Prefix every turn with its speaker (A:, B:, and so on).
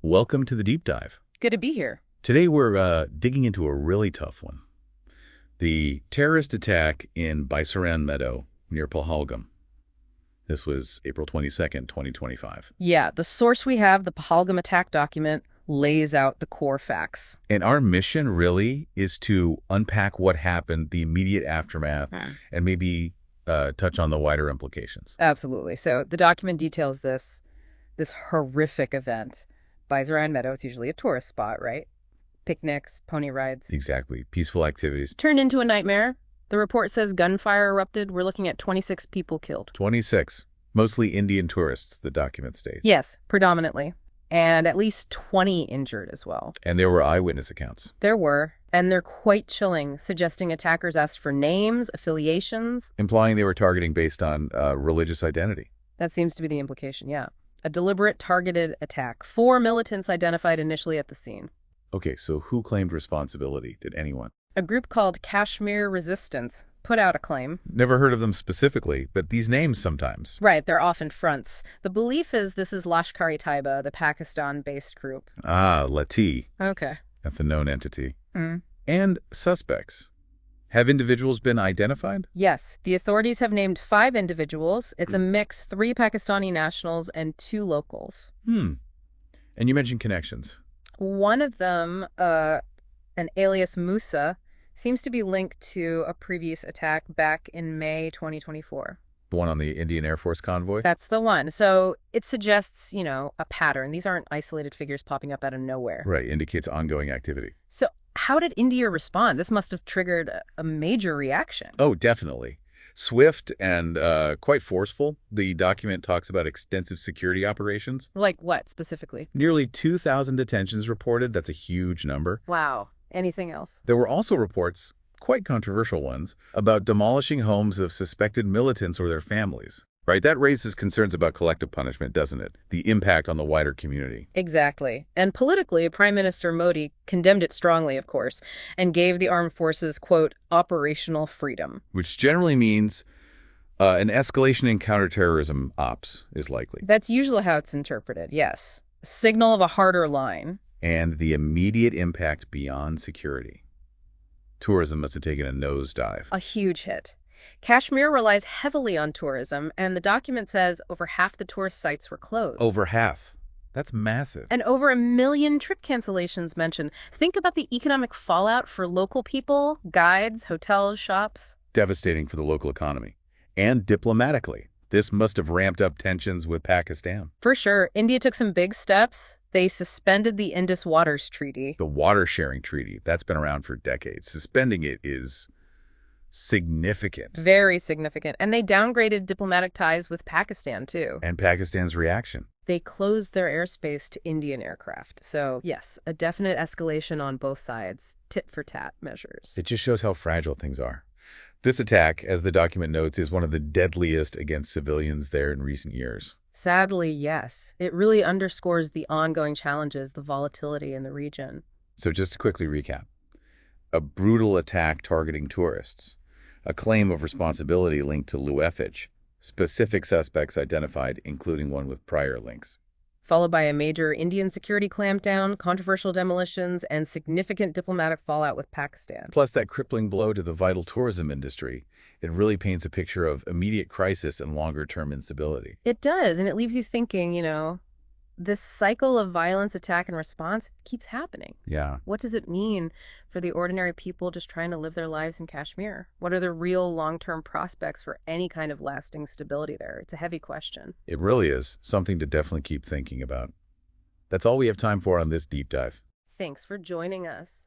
A: Welcome to the deep dive.
B: Good to be here.
A: Today we're digging into a really tough one. The terrorist attack in Baisaran meadow near Pahalgam. This was April 22nd, 2025.
B: Yeah, the source we have, the Pahalgam attack document, lays out the core facts.
A: And our mission really is to unpack what happened, the immediate aftermath, and maybe touch on the wider implications.
B: Absolutely. So the document details this horrific event. Baisaran Meadow, it's usually a tourist spot, right? Picnics, pony rides.
A: Exactly. Peaceful activities.
B: Turned into a nightmare. The report says gunfire erupted. We're looking at 26 people killed.
A: 26. Mostly Indian tourists, the document states.
B: Yes, predominantly. And at least 20 injured as well.
A: And there were eyewitness accounts.
B: There were, and they're quite chilling, suggesting attackers asked for names, affiliations.
A: Implying they were targeting based on religious identity.
B: That seems to be the implication, yeah. A deliberate, targeted attack. 4 militants identified initially at the scene.
A: Okay, so who claimed responsibility? Did anyone?
B: A group called Kashmir Resistance put out a claim.
A: Never heard of them specifically, but these names sometimes.
B: Right, they're often fronts. The belief is this is Lashkar-e-Taiba, the Pakistan-based group.
A: Ah, Lati.
B: Okay.
A: That's a known entity. And suspects. Have individuals been identified?
B: Yes, the authorities have named 5 individuals. It's a mix, 3 Pakistani nationals and 2 locals.
A: And you mentioned connections.
B: One of them, an alias Musa, seems to be linked to a previous attack back in May 2024.
A: The one on the Indian Air Force convoy?
B: That's the one. So it suggests, a pattern. These aren't isolated figures popping up out of nowhere.
A: Right, indicates ongoing activity.
B: So how did India respond? This must have triggered a major reaction.
A: Oh, definitely. Swift and quite forceful. The document talks about extensive security operations.
B: Like what, specifically?
A: Nearly 2,000 detentions reported. That's a huge number.
B: Wow. Anything else?
A: There were also reports, quite controversial ones, about demolishing homes of suspected militants or their families. Right? That raises concerns about collective punishment, doesn't it? The impact on the wider community.
B: Exactly. And politically, Prime Minister Modi condemned it strongly, of course, and gave the armed forces, quote, operational freedom.
A: Which generally means an escalation in counterterrorism ops is likely.
B: That's usually how it's interpreted, yes. A signal of a harder line.
A: And the immediate impact beyond security. Tourism must have taken a nosedive.
B: A huge hit. Kashmir relies heavily on tourism, and the document says over half the tourist sites were closed.
A: Over half. That's massive.
B: And over 1 million trip cancellations mentioned. Think about the economic fallout for local people, guides, hotels, shops.
A: Devastating for the local economy. And diplomatically. This must have ramped up tensions with Pakistan.
B: For sure. India took some big steps. They suspended the Indus Waters Treaty.
A: The water sharing treaty. That's been around for decades. Suspending it is significant.
B: Very significant. And they downgraded diplomatic ties with Pakistan, too.
A: And Pakistan's reaction.
B: They closed their airspace to Indian aircraft. So, yes, a definite escalation on both sides. Tit-for-tat measures.
A: It just shows how fragile things are. This attack, as the document notes, is one of the deadliest against civilians there in recent years.
B: Sadly, yes. It really underscores the ongoing challenges, the volatility in the region.
A: So just to quickly recap. A brutal attack targeting tourists. A claim of responsibility linked to Luefich. Specific suspects identified, including one with prior links.
B: Followed by a major Indian security clampdown, controversial demolitions, and significant diplomatic fallout with Pakistan.
A: Plus that crippling blow to the vital tourism industry. It really paints a picture of immediate crisis and longer-term instability.
B: It does, and it leaves you thinking, this cycle of violence, attack, and response keeps happening.
A: Yeah.
B: What does it mean for the ordinary people just trying to live their lives in Kashmir? What are the real long-term prospects for any kind of lasting stability there? It's a heavy question.
A: It really is. Something to definitely keep thinking about. That's all we have time for on this deep dive.
B: Thanks for joining us.